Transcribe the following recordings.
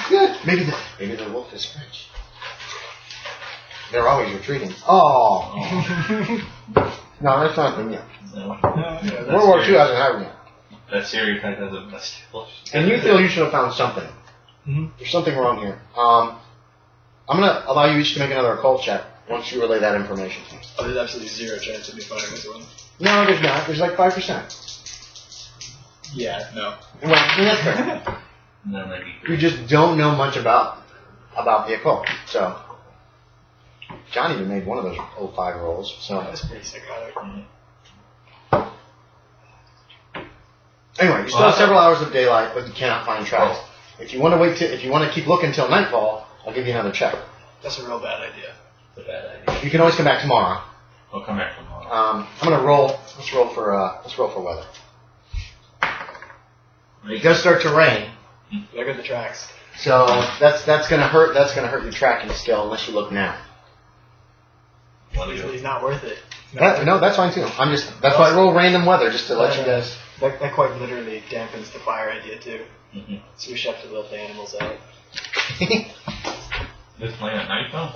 Good. Maybe the wolf is French. They're always retreating. Oh. No, that's not them yet. No. World War II hasn't happened yet. That stereotype hasn't established. And you feel you should have found something. Mm-hmm. There's something wrong here. I'm going to allow you each to make another occult check once you relay that information. Oh, there's absolutely zero chance of me finding this one. No, there's not. There's like 5%. Yeah, no. Well, that's fair. No, maybe. You just don't know much about the occult. So, John even made one of those 05 rolls. So That's pretty psychotic. Anyway, you still have several hours of daylight, but you cannot find tracks. If you want to keep looking until nightfall, I'll give you another check. That's a real bad idea. It's a bad idea. You can always come back tomorrow. I'll come back tomorrow. I'm gonna roll. Let's roll for weather. It does start to rain, Look at the tracks. so that's gonna hurt. That's gonna hurt your tracking skill unless you look now. It's not worth it. No, that's fine too. That's why I roll random weather just to let you guys. That quite literally dampens the fire idea too. Mm-hmm. So we should have to let the animals out. This playing at night though?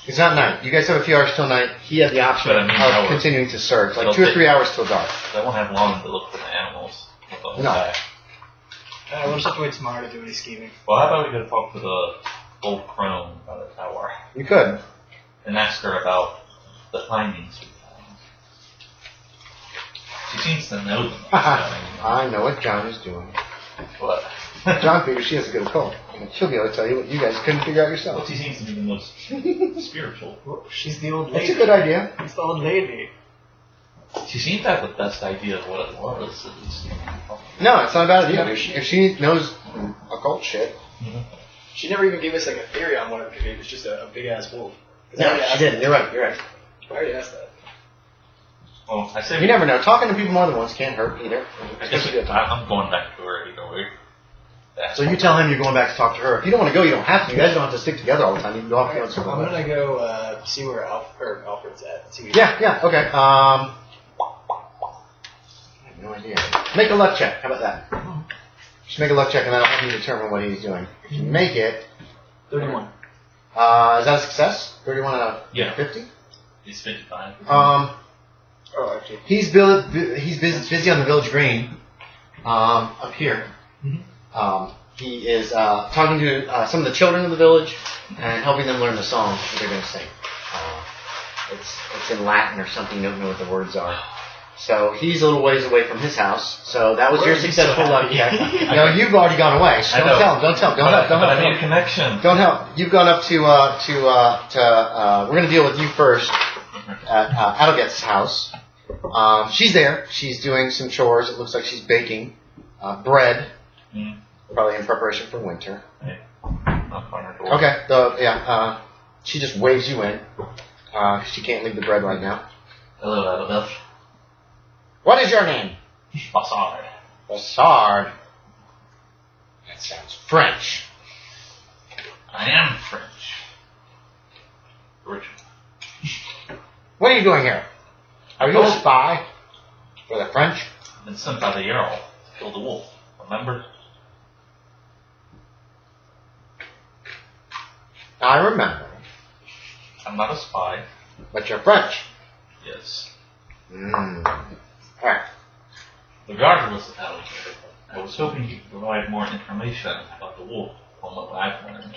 It's not night. You guys have a few hours till night. He had the option But I mean hours. of continuing to search, like 2 or 3 hours till dark. I won't have long to look for the animals. No. We'll just have to wait tomorrow to do any scheming. Well, how about we go talk to the old crone about the tower You could. and ask her about the findings we found. She seems to know them. I know what John is doing. What? John figures she has a good occult. She'll be able to tell you what you guys couldn't figure out Well, yourself. she seems to be the most spiritual. Well, she's the old That's lady. a good idea. She's the old lady. She seemed to have the best idea of what it was, at least. No, it's not a bad idea. If she knows occult shit. Mm-hmm. She never even gave us like a theory on what it could be. It was just a big ass wolf. No, she didn't. You're right. You're right. I already asked that. Well, I say You never know. Talking to people more than once can't hurt either. I guess I'm going back to her either way. So you tell him you're going back to talk to her. If you don't want to go, you don't have to. You guys don't have to stick together all the time. You can go off your own I'm separate ways. gonna go see where Alfred's at. See what Yeah, okay. I have no idea. Make a luck check. How about that? Just make a luck check and that'll help you determine what he's doing. If you make it, 31. is that a success? 31 out of 50? He's 55. Oh, actually. He's busy on the village green up here. He is talking to some of the children of the village and helping them learn the song that they're going to sing. It's in Latin or something. You don't know what the words are. So he's a little ways away from his house. So that was your successful luck check. No, you've already gone away. So don't tell him. Don't help. But I need a connection. Don't help. You've gone up to we're going to deal with you first at Adelget's house. She's there. She's doing some chores. It looks like she's baking bread, probably in preparation for winter. Hey, knock on her door. Okay. She just waves you in. She can't leave the bread right now. Hello, Adelbeth. What is your name? Bossard. Bossard. That sounds French. I am French. Original. What are you doing here? Are you a spy for the French? I've been sent by the Jarl to kill the wolf. Remember? I remember. I'm not a spy. But you're French. Yes. Alright. Regardless of how we get it, I was hoping you could provide more information about the wolf from what I've learned.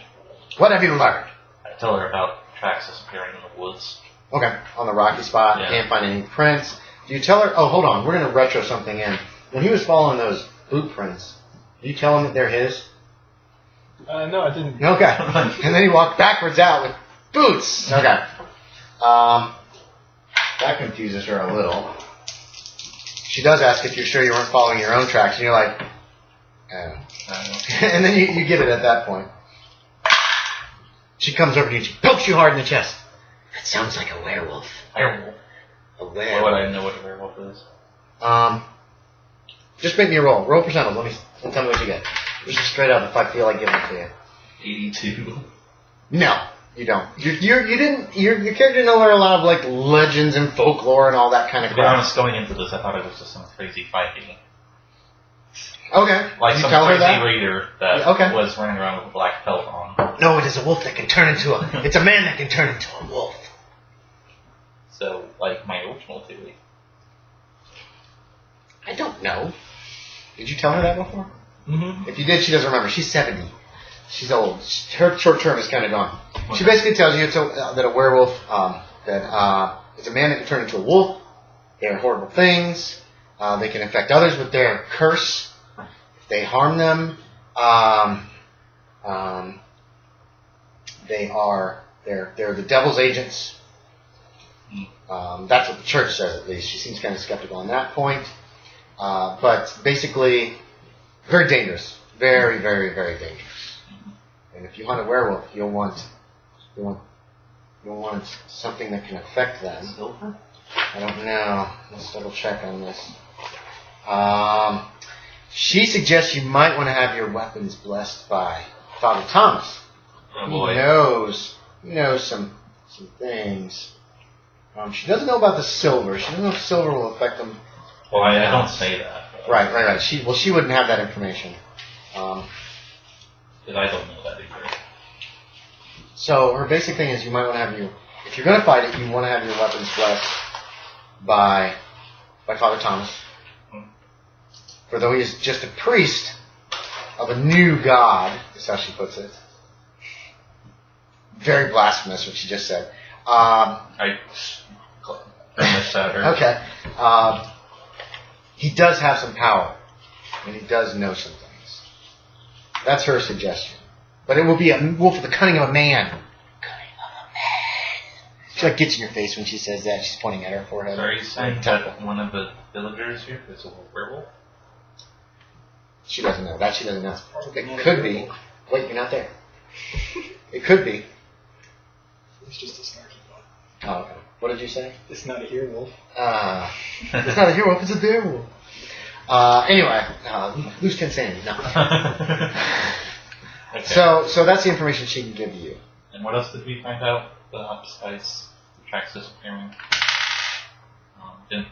What have you learned? I tell her about tracks disappearing in the woods. Okay, on the rocky spot, Yeah. can't find any prints. Do you tell her? Oh, hold on, we're going to retro something in. When he was following those boot prints, do you tell him that they're his? No, I didn't. Okay. And then he walked backwards out with boots. Okay. That confuses her a little. She does ask if you're sure you weren't following your own tracks, and you're like, oh. And then you get it at that point. She comes over to you and she pokes you hard in the chest. That sounds like a werewolf. Werewolf? A Why werewolf. would I know what a werewolf is? Just make me a roll. Roll percentile. Let tell me what you get. Just straight up if I feel like giving it to you. 82. No, you don't. Your character didn't know a lot of like legends and folklore and all that kind of To be crap. honest, going into this, I thought it was just some crazy Viking. Okay. Like you some tell her crazy that? reader that Okay. was running around with a black pelt on. No, it is a wolf that can turn into a... It's a man that can turn into a wolf. So, like, my original theory. I don't know. Did you tell her that before? Mm-hmm. If you did, she doesn't remember. She's 70. She's old. Her short term is kind of gone. She basically tells you that a werewolf, it's a man that can turn into a wolf. They're horrible things. They can infect others with their curse. If they harm them, they're the devil's agents. That's what the church says, at least. She seems kind of skeptical on that point. But basically, very dangerous. Very, very, very dangerous. And if you hunt a werewolf, you'll want something that can affect them. Silver? I don't know. Let's double check on this. She suggests you might want to have your weapons blessed by Father Thomas. Oh boy. He knows some things. She doesn't know about the silver. She doesn't know if silver will affect them. Well, I don't say that. Right. She wouldn't have that information. Because I don't know that either. So her basic thing is you might want to have if you're going to fight it, you want to have your weapons blessed by Father Thomas. For though he is just a priest of a new god, is how she puts it. Very blasphemous what she just said. I missed that. Okay. He does have some power, and he does know some things. That's her suggestion. But it will be a wolf with the cunning of a man. Cunning of a man. She like gets in your face when she says that. She's pointing at her forehead. So are you saying that one of the villagers here is a werewolf? She doesn't know. That she doesn't know. It could be. Wait, you're not there. It could be. It's just a snarky one. Oh, okay. What did you say? It's not a hero wolf. It's not a hero wolf, it's a bear wolf. Anyway, loose insanity. No. Okay. So that's the information she can give you. And what else did we find out besides the tracks disappearing? Didn't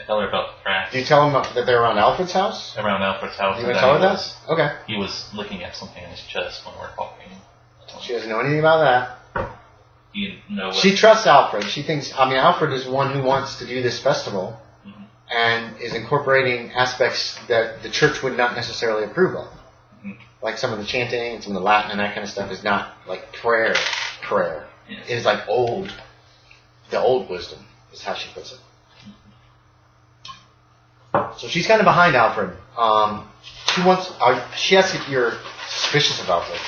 I tell her about the tracks? Do you tell him that they're around Alfred's house? Around Alfred's house. You gonna tell her that? Okay. He was looking at something in his chest when we were talking. She doesn't know anything about that. You know what? She trusts Alfred. She thinks, Alfred is one who wants to do this festival and is incorporating aspects that the church would not necessarily approve of. Like some of the chanting and some of the Latin and that kind of stuff is not like prayer. Yes. It is like the old wisdom is how she puts it. So she's kind of behind Alfred. She asks if you're suspicious of Alfred.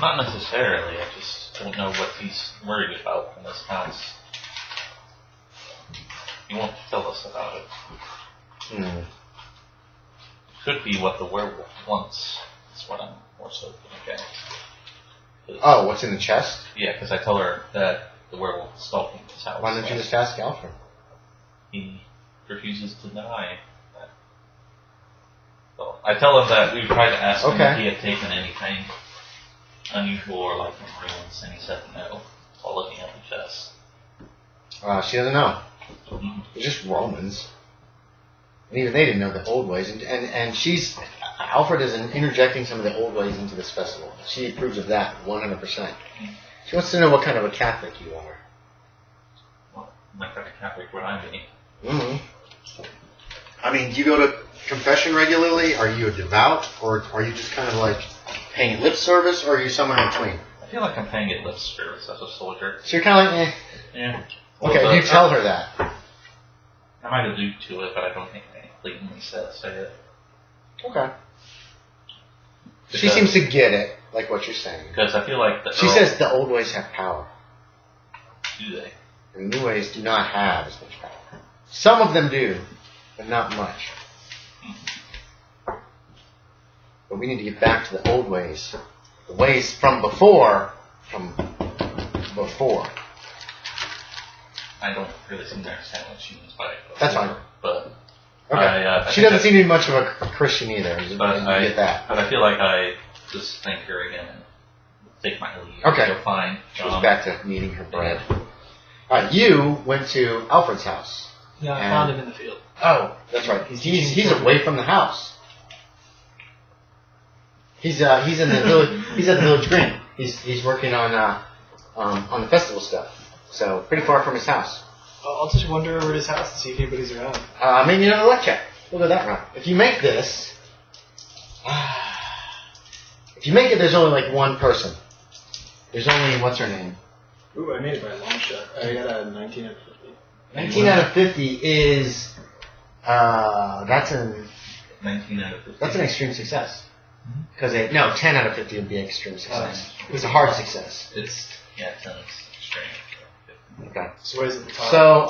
Not necessarily. I just don't know what he's worried about in this house. He won't tell us about it. Could be what the werewolf wants. That's what I'm more so thinking. Oh, what's in the chest? Yeah, because I tell her that the werewolf is stalking his house. Why don't you just ask Alfred? He refuses to deny that. So I tell him that we tried to ask him if he had taken anything unusual or like in ruins, and he said no, while looking at the chest. She doesn't know. They're just Romans. And even they didn't know the old ways. And Alfred is interjecting some of the old ways into this festival. She approves of that 100%. She wants to know what kind of a Catholic you are. Well, what kind of Catholic would I be? Do you go to confession regularly? Are you a devout? Or are you just kind of like paying lip service? Or are you somewhere in between? I feel like I'm paying it lip service as a soldier. So you're kind of like, Yeah. Okay, you tell her that. I might allude to it, but I don't think I blatantly say it. Okay. She seems to get it, like what you're saying. Because I feel like she says the old ways have power. Do they? And the new ways do not have as much power. Some of them do, but not much. But we need to get back to the old ways. The ways from before. I don't really seem to understand what she means by it. That's fine. But okay. She doesn't seem to be much of a Christian either. But I get that. But I feel like I just thank her again and take my leave. Okay. Feel fine. She was back to kneading her bread. Alright, you went to Alfred's house. No, I found him in the field. Oh, that's right. He's away from the house. He's in the village. He's at the village green. He's working on the festival stuff. So pretty far from his house. I'll just wander over to his house and see if anybody's around. Maybe another luck check. We'll go that route. If you make this, there's only like one person. There's only what's her name? Ooh, I made it by a long shot. I got a 19 out of 50. 19 out of 50 is that's 19 out of 50. That's an extreme success. Because 10 out of 50 would be extreme success. It's a hard success. 10 is extreme. Okay. So what is it? The top, So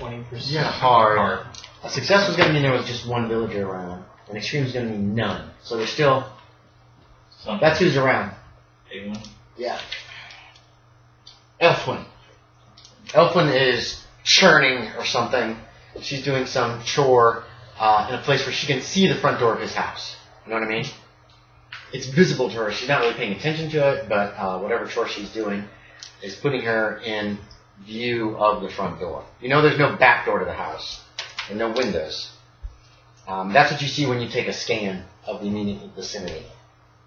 20%. yeah, hard. A success was going to mean there was just one villager around. An extreme is going to mean none. So there's still. That's who's around. Anyone? Yeah. Elfwin. Elfwin is churning or something. She's doing some chore in a place where she can see the front door of his house. You know what I mean? It's visible to her. She's not really paying attention to it, but whatever chore she's doing is putting her in view of the front door. You know there's no back door to the house and no windows. That's what you see when you take a scan of the immediate vicinity.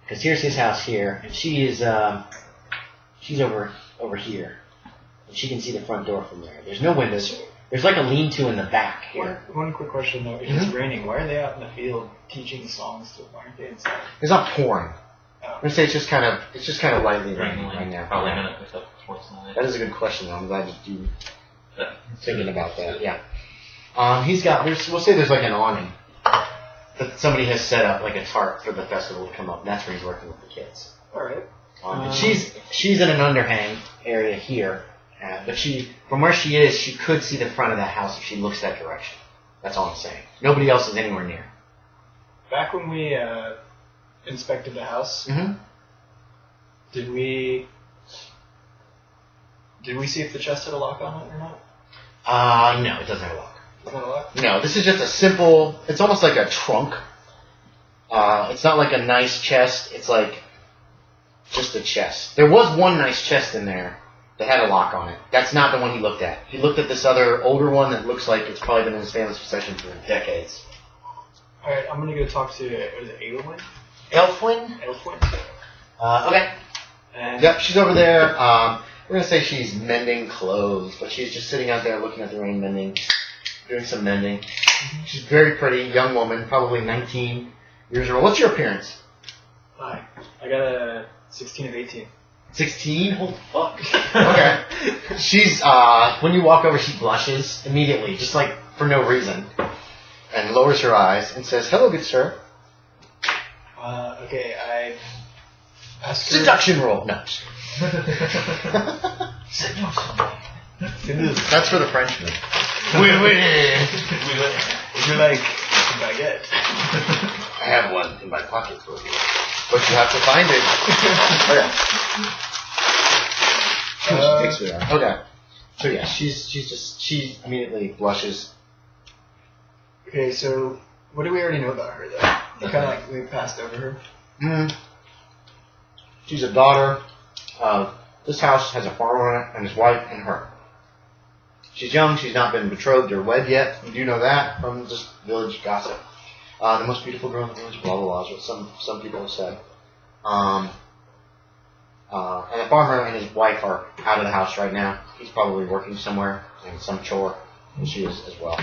Because here's his house here, and she's over here. And she can see the front door from there. There's no windows. There's like a lean-to in the back here. One quick question though. If it's raining, why are they out in the field teaching songs to? Why aren't they inside? It's not pouring. Oh. I'm gonna say it's just kind of lightly raining right now. Probably gonna pick up towards the night. That is a good question. I'm glad you thinking about that. Yeah. He's got. We'll say there's like an awning that somebody has set up, like a tarp for the festival to come up. And that's where he's working with the kids. All right. And she's in an underhang area here, but from where she is, she could see the front of that house if she looks that direction. That's all I'm saying. Nobody else is anywhere near. Back when we inspected the house, did we see if the chest had a lock on it or not? No, it doesn't have a lock. Doesn't have a lock? No, this is just a simple. It's almost like a trunk. It's not like a nice chest. It's like just a chest. There was one nice chest in there that had a lock on it. That's not the one he looked at. He looked at this other older one that looks like it's probably been in his family's possession for decades. All right, I'm gonna go talk to Aelwyn. Elfwin? Elfwin. Okay. And Yep, she's over there. We're gonna say she's mending clothes, but she's just sitting out there looking at the rain, doing some mending. She's a very pretty young woman, probably 19 years old. What's your appearance? Hi. I got a 16 of 18. 16? Holy fuck. Okay. She's, when you walk over, she blushes immediately, just like for no reason, and lowers her eyes and says, "Hello, good sir." Okay, I asked her... Seduction roll. No. That's for the Frenchman. Would you like baguette? I have one in my pocket for you, but you have to find it. Okay. Okay. So yeah, she immediately blushes. Okay, so what do we already know about her though? Kind of like we passed over her. She's a daughter. This house has a farmer in it, and his wife and her. She's young. She's not been betrothed or wed yet. You do know that from just village gossip. The most beautiful girl in the village. Blah blah blah. Is what some people have said. And the farmer and his wife are out of the house right now. He's probably working somewhere in some chore, and she is as well.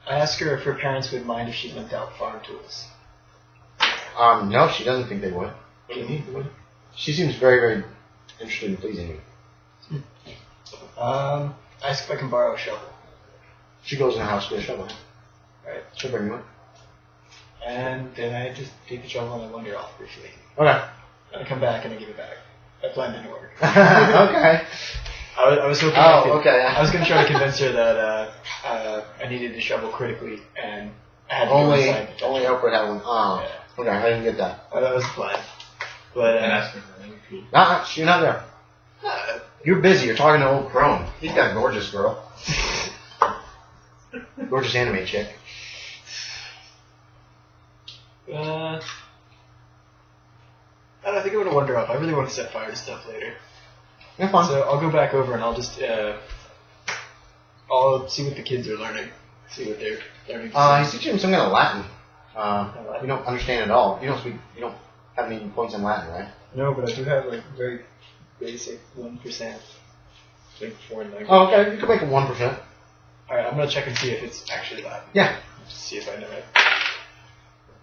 I asked her if her parents would mind if she lent out farm tools. No, she doesn't think they would. What do you mean? She seems very, very interested in pleasing you. I asked if I can borrow a shovel. She goes in the house to get a shovel. Right. She'll bring you one. And then I just take the shovel and I wander off briefly. Okay. And I come back and I give it back. That plan didn't work. Okay. I was hoping okay. I was going to try to convince her that I needed to shovel critically and I had to go inside. Only Oprah had one. Oh. Yeah. Okay, I didn't get that. That was the plan. But And ask her for any food. You're not there. You're busy. You're talking to old Crone. He's got a gorgeous girl. Gorgeous anime chick. I don't know, I think I'm going to wander off. I really want to set fire to stuff later. You're fine. So I'll go back over and I'll just I'll see what the kids are learning. See what they're learning. He's teaching him some kind of Latin. You don't understand at all. You don't have any points in Latin, right? No, but I do have like very basic 1%. Like foreign language. Oh, okay. You can make it 1%. Alright, I'm gonna check and see if it's actually Latin. Yeah. Just see if I know it.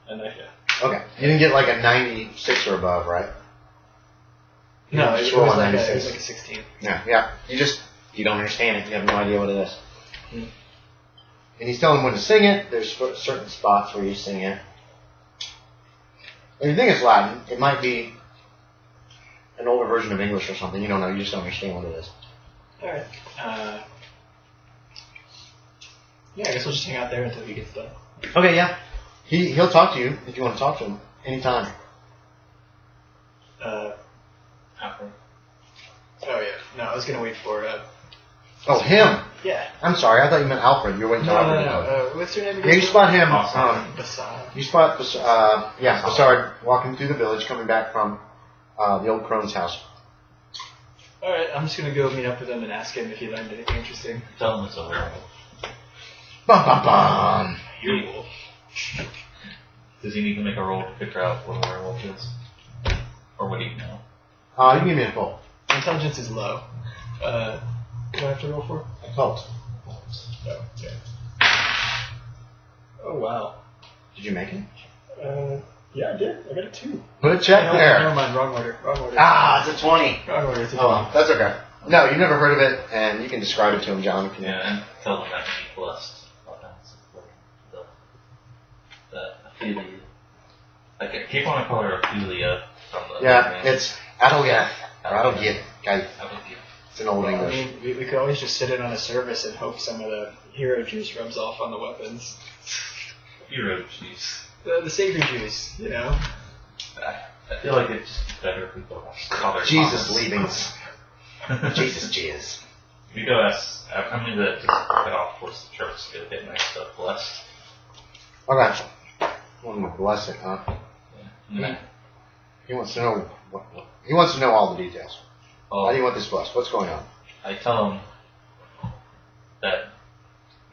And yeah. Okay. You didn't get like a 96 or above, right? No, it was like a 16. Yeah. You don't understand it. You have no idea what it is. Mm. And he's telling him when to sing it. There's certain spots where you sing it. If you think it's Latin, it might be an older version of English or something. You don't know. You just don't understand what it is. Alright. Yeah, I guess we'll just hang out there until he gets done. Okay, yeah. He'll talk to you if you want to talk to him anytime. Oh yeah. No, I was gonna wait for Oh, him. Yeah. I'm sorry. I thought you meant Alfred. You're waiting till Alfred. No. What's your name again? Yeah, you spot him. Bossard. You spot Bossard walking through the village, coming back from the old crone's house. Alright, I'm just gonna go meet up with him and ask him if he learned anything interesting. Tell him it's a werewolf. Bum bum bum. Werewolf. Does he need to make a roll to figure out what a werewolf is? Or what do you know? You can give me a roll. Intelligence is low. What do I have to roll for? Cult. Oh, yeah. Oh, wow. Did you make it? Yeah, I did. I got a 2. Put a check there. Never mind, wrong order. It's a 20. Wrong order, it's a 20. Oh, well, that's okay. No, you've never heard of it, and you can describe it to him, John. If you and tell them that he blessed. The Ophelia. I keep on calling her Ophelia from the. Yeah, it's Adalgeth. Or Adalgith. It's an old I English. mean, we could always just sit in on a service and hope some of the hero juice rubs off on the weapons. Hero juice. The savior juice, you know. I feel like it's just better if we go ask Jesus leavings. Jesus jizz. We go ask. I'm going to just get off towards the church to get my stuff blessed. Okay. I'm going to bless it, huh? Yeah. He wants to know he wants to know all the details. Oh, Why do you want this blessed? What's going on? I tell him that.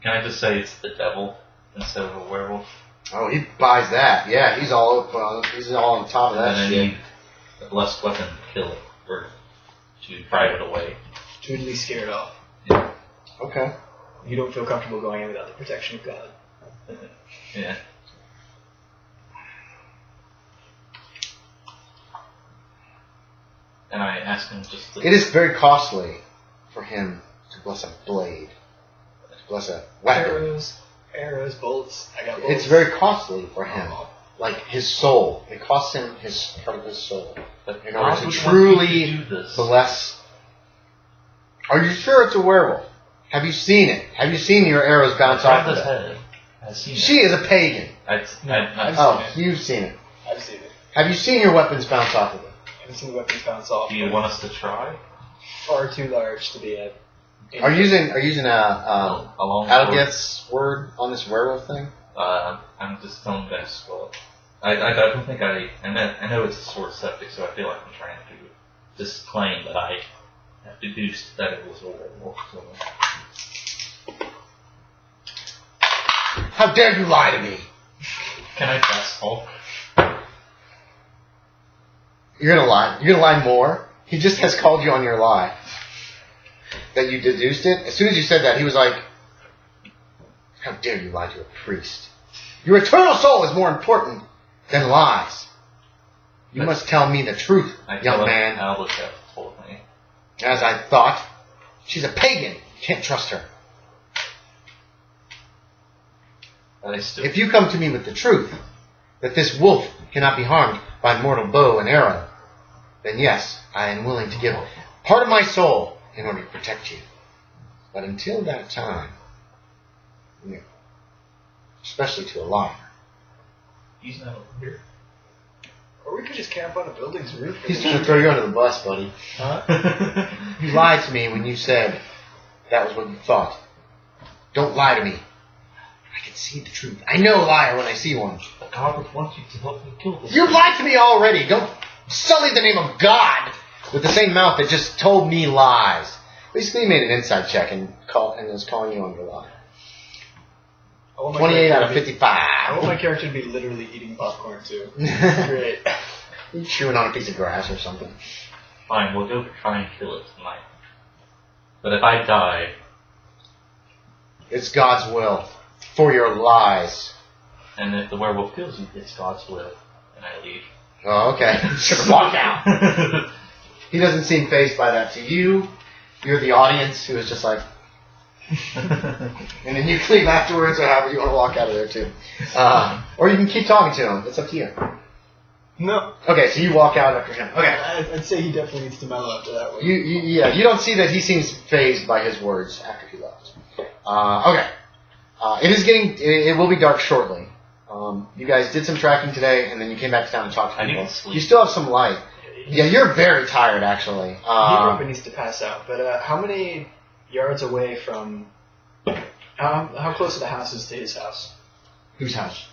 Can I just say it's the devil instead of a werewolf? Oh, he buys that. Yeah, he's all on top of that and then shit. I need a blessed weapon to kill it or to drive it away. To at least scare it off. Yeah. Okay. You don't feel comfortable going in without the protection of God. Yeah. And I ask him just to... It is very costly for him to bless a blade. To bless a weapon. Arrows, bolts. I got bolts. It's very costly for him. Like his soul. It costs him part of his soul. But in order to truly bless. Are you sure it's a werewolf? Have you seen it? Have you seen your arrows bounce off of it? I've seen she is a pagan. I've seen you've seen it. I've seen it. Have you seen your weapons bounce off of it? I've seen the weapons bounce off. Do you want us to try? Far too large to be a... Are you using Adalgeth's word on this werewolf thing? I'm just telling you guys. Well, I don't think I know it's a sword septic, so I feel like I'm trying to just claim that I have deduced that it was a werewolf. So. How dare you lie to me? Can I fast Hulk? You're gonna lie. You're gonna lie more? He just has called you on your lie. That you deduced it? As soon as you said that, he was like, how dare you lie to a priest? Your eternal soul is more important than lies. You must tell me the truth, young man. Albert told me. As I thought. She's a pagan. You can't trust her. If you come to me with the truth, that this wolf cannot be harmed by mortal bow and arrow, then yes, I am willing to give part of my soul in order to protect you. But until that time, especially to a liar. He's not over here. Or we could just camp on a building's roof. He's trying to throw you under the bus, buddy. Huh? You lied to me when you said that was what you thought. Don't lie to me. I can see the truth. I know a liar when I see one. But God wants you to help me kill this. You lied to me already. Don't sully the name of God with the same mouth that just told me lies. Basically, he made an inside check and was calling you on your lie. 28 28 out of 55. I want my character to be literally eating popcorn too. Great. He's chewing on a piece of grass or something. Fine, we'll go try and kill it tonight. But if I die... It's God's will. For your lies. And if the werewolf kills you, it's God's will. And I leave. Oh, okay. Just walk out. He doesn't seem fazed by that. To you, you're the audience who is just like... and then you leave afterwards or however you want to walk out of there too. Or you can keep talking to him. It's up to you. No. Okay, so you walk out after him. Okay. I'd say he definitely needs to mellow after that one. You don't see that he seems fazed by his words after he left. Okay. It will be dark shortly. You guys did some tracking today, and then you came back to town and talked to people. You still have some light. Yeah, you're very tired, actually. He probably needs to pass out. But how many yards away from... how close are the houses to his house? Whose house?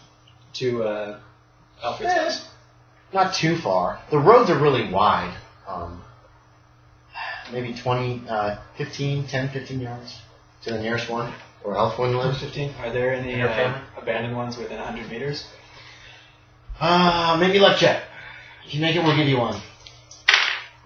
To Alfred's house. Not too far. The roads are really wide. Maybe 10, 15 yards to the nearest one, where Elfwin lives. 15? Are there any abandoned ones within 100 meters? Maybe luck check. If you make it, we'll give you one.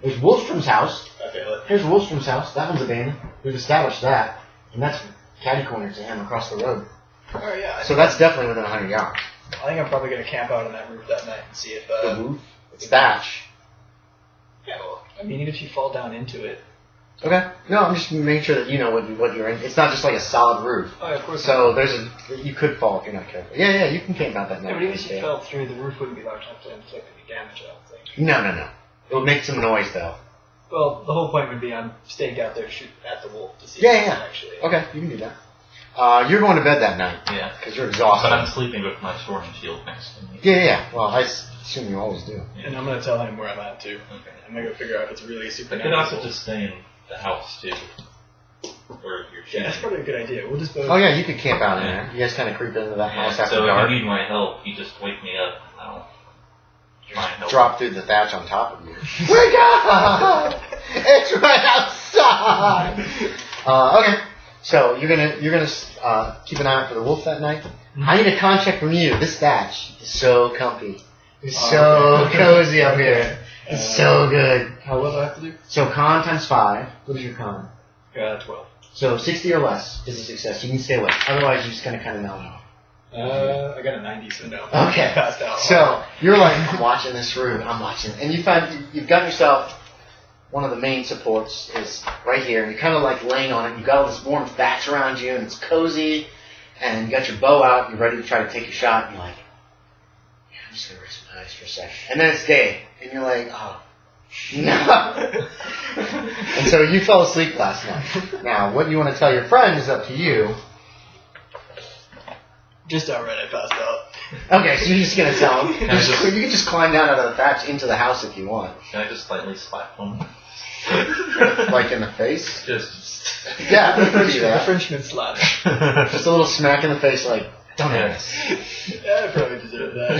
There's Wolfstrom's house. I fail it. Here's Wolfstrom's house. That one's abandoned. We've established that. And that's catty corner to him across the road. Oh, yeah. So that's definitely within 100 yards. I think I'm probably going to camp out on that roof that night and see if... the roof? It's thatch. Yeah, well, I mean, even if you fall down into it... Okay. No, I'm just making sure that you know what you're in. It's not just like a solid roof. Oh, of course. So you could fall if you're not careful. Yeah, you can camp out that night. Yeah, but even if you fell through, the roof wouldn't be large enough to inflict any damage, I don't think. No. It would make some noise, though. Well, the whole point would be I'm staying out there to shoot at the wolf to see Yeah. actually... Okay, you can do that. You're going to bed that night. Yeah. Because you're exhausted. But I'm sleeping with my sword and shield next to me. Yeah. Well, I assume you always do. Yeah. And I'm going to tell him where I'm at, too. Okay. I'm going to go figure out if it's really super. I could also just stay in the house, too. Or your shooting. Yeah, that's probably a good idea. We'll just both... Oh, yeah, you could camp out in there. You guys kind of creep into that house after dark. dark. So if you need my help, you just wake me up and I'll try and help. Drop through the thatch on top of you. Wake up! It's right outside! Okay. So you're gonna keep an eye out for the wolf that night. Mm-hmm. I need a con check from you. This thatch is so comfy. It's so cozy up here. It's so good. How well do I have to do? So con times 5. What is your con? 12. So 60 or less is a success. You can stay awake. Otherwise, you're just gonna kind of melt off. I got a 90, so no. Okay. I passed out. So you're like, I'm watching this room. I'm watching, and you find you've got yourself. One of the main supports is right here, and you're kind of like laying on it. You've got all this warm thatch around you, and it's cozy, and you got your bow out, you're ready to try to take a shot, and you're like, yeah, I'm just going to rest my eyes for a second. And then it's day, and you're like, oh, no. And so you fell asleep last night. Now, what you want to tell your friend is up to you. Just outright, I passed out. Okay, so you're just going to tell him. You can just climb down out of the thatch into the house if you want. Can I just slightly slap him? Like in the face? Just yeah, you can do The that. Frenchman slap. Just a little smack in the face, like, don't do this. Yeah, I probably deserve that.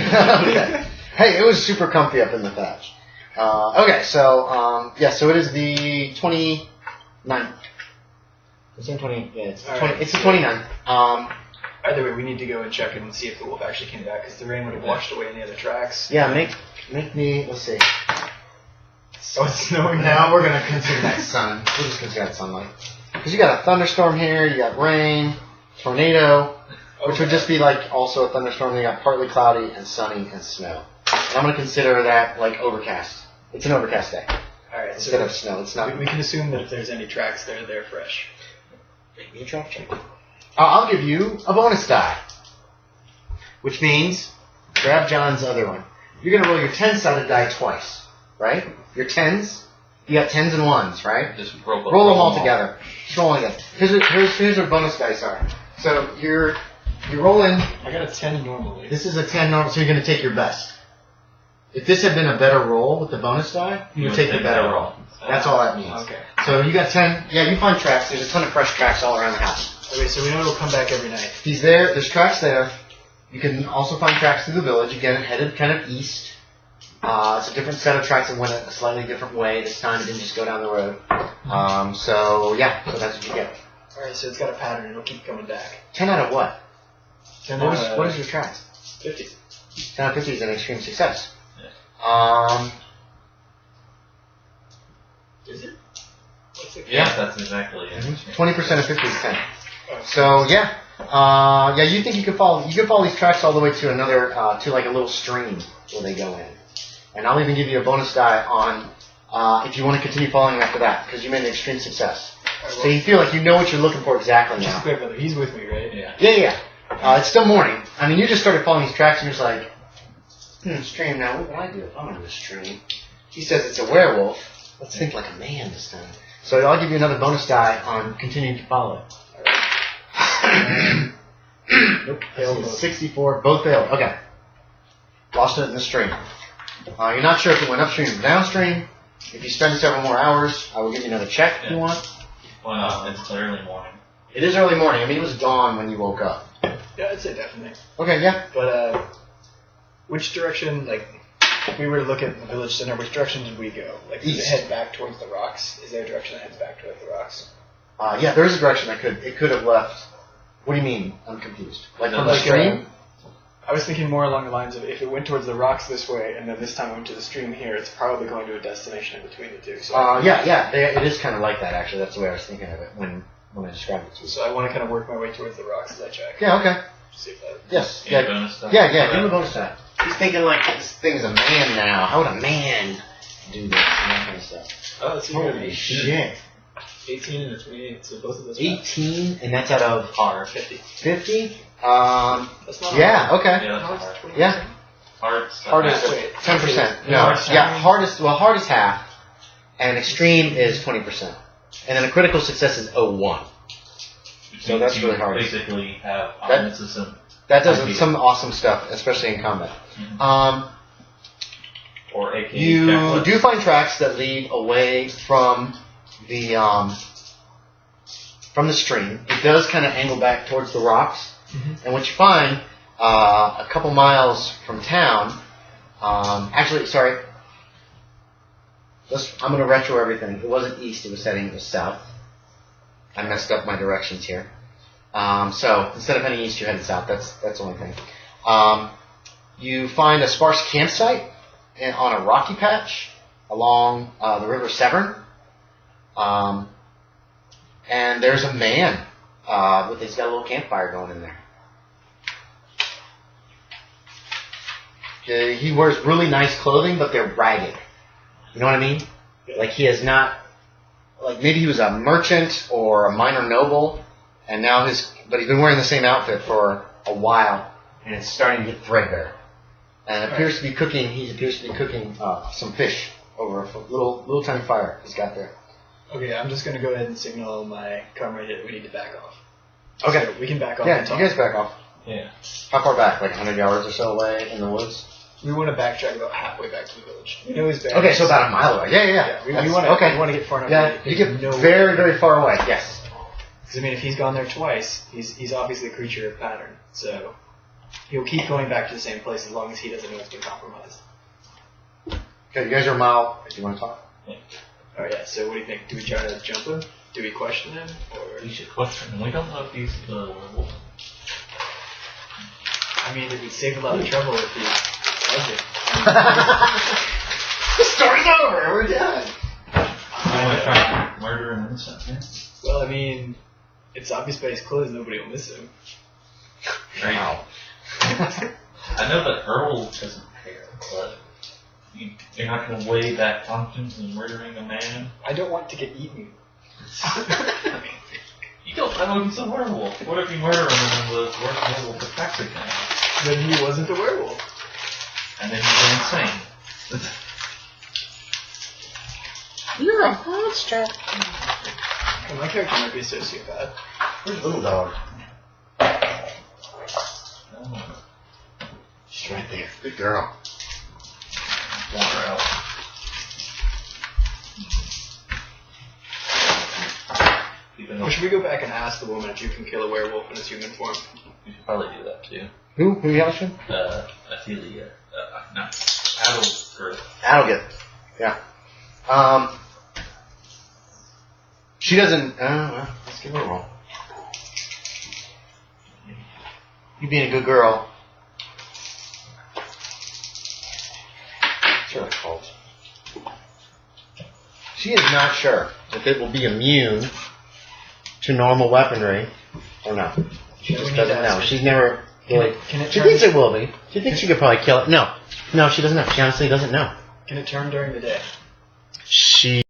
Okay. Hey, it was super comfy up in the thatch. Okay, so so it is the 29th. It's the 20. Yeah, it's the 20. It's the 29th. Either way, we need to go and check and see if the wolf actually came back, because the rain would have washed away any other tracks. Yeah, make me. Let's see. Oh, it's snowing Now now. we're gonna consider that sun. We'll just consider that sunlight. Because you got a thunderstorm here, you got rain, tornado, which would just be like also a thunderstorm. You got partly cloudy and sunny and snow. And I'm gonna consider that like overcast. It's an overcast day. Alright, Instead of snow, it's not. We can assume that if there's any tracks there, they're fresh. Make me a track check. I'll give you a bonus die. Which means, grab John's other one. You're going to roll your 10-sided die twice, right? Your 10s, you got 10s and 1s, right? just roll them all together. Just roll them together. Here's what bonus dice are. So you roll in. I got a 10 normally. This is a 10 normal, so you're going to take your best. If this had been a better roll with the bonus die, you would take the better roll. That's all that means. Okay. So you got 10. Yeah, you find tracks. There's a ton of fresh tracks all around the house. Okay, so we know it'll come back every night. He's there. There's tracks there. You can also find tracks through the village. Again, headed kind of east. It's a different set of tracks that went a slightly different way. This time it didn't just go down the road. So that's what you get. Alright, so it's got a pattern. It'll keep coming back. 10 out of what? 10 What is your tracks? 50. 10 out of 50 is an extreme success. Yeah. Is it? What's it? Yeah, that's exactly it. 20% of 50 is 10. So you think you could follow these tracks all the way to another to like a little stream where they go in, and I'll even give you a bonus die on if you want to continue following them after that because you made an extreme success. Right, So you feel like you know what you're looking for exactly now. Just quick, brother. He's with me, right? Yeah. Yeah. It's still morning. I mean, you just started following these tracks and you're just like, stream now. What will I do if I'm on this stream? He says it's a werewolf. Let's think like a man this time. So I'll give you another bonus die on continuing to follow it. Nope. Failed. 64. Both failed. Okay. Lost it in the stream. You're not sure if it went upstream or downstream. If you spend several more hours, I will give you another check if you want. Why not? It's early morning. It is early morning. I mean, it was dawn when you woke up. Yeah, I'd say definitely. Okay, yeah. But, which direction, like, if we were to look at the village center, which direction did we go? Like, did it head back towards the rocks? Is there a direction that heads back towards the rocks? Yeah, there is a direction it could have left. What do you mean? I'm confused. Like from the stream? I was thinking more along the lines of if it went towards the rocks this way and then this time went to the stream here, it's probably going to a destination in between the two. So it is kind of like that actually. That's the way I was thinking of it when I described it to you. So I want to kind of work my way towards the rocks as I check. Yeah, okay. See if that... Yes. Yeah, bonus die. Give him a bonus die. He's thinking like this thing's a man now. How would a man do this and that kind of stuff? Oh, it's Holy shit. 18 and a 28, so both of those. 18, and that's out of par 50. 50? That's not okay. Yeah, that's hard. Yeah. Hard is 10%. No, hard is half, and extreme is 20%. And then a critical success is 01. So that's really hard. Basically have that does some awesome stuff, especially in combat. Or AKA you do find tracks that lead away from the stream. It does kind of angle back towards the rocks, and what you find a couple miles from town. I'm going to retro everything. It wasn't east; it was south. I messed up my directions here. So instead of heading east, you're heading south. That's the only thing. You find a sparse campsite on a rocky patch along the River Severn. And there's a man he's got a little campfire going in there. He wears really nice clothing, but they're ragged. You know what I mean? Like he is not, like maybe he was a merchant or a minor noble, and now but he's been wearing the same outfit for a while, and it's starting to get threadbare. And he appears to be cooking some fish over a little tiny fire he's got there. Okay, I'm just going to go ahead and signal my comrade that we need to back off. Okay. So we can back off. Yeah, you guys back off. Yeah. How far back? Like 100 yards or so away in the woods? We want to backtrack about halfway back to the village. We know he's there. Okay, so about a mile away. Yeah. We want to get far enough. Yeah, you get very, very far away, yes. Because, I mean, if he's gone there twice, he's obviously a creature of pattern. So he'll keep going back to the same place as long as he doesn't know it's been compromised. Okay, you guys are a mile. Do you want to talk? Yeah. Oh, yeah, so what do you think? Do we try to jump him? Do we question him? Or we should question him. We don't know if he's the werewolf. I mean, it would save a lot of trouble if he was it. The story's over. We're done. I want to try to murder an innocent man. Well, I mean, it's obvious by his clothes nobody will miss him. Wow. I know that Earl doesn't care, but you're not going to weigh that conscience in murdering a man? I don't want to get eaten. You don't know he's a werewolf. What if you murder him and then the werewolf attacks again? Then he wasn't a werewolf. And then you go insane. You're a monster. Well, my character might be a sociopath. Where's Little Dog? Oh. She's right there. Good girl. Want her out. Or should we go back and ask the woman if you can kill a werewolf in its human form? We should probably do that too. Who you asking? Athelia. No. That'll get. Yeah. She doesn't. Well, let's give her a roll. You being a good girl. It's really cold. She is not sure if it will be immune to normal weaponry or not. She just doesn't know. She's never really. She thinks it will be. She thinks she could probably kill it. No, she doesn't know. She honestly doesn't know. Can it turn during the day? She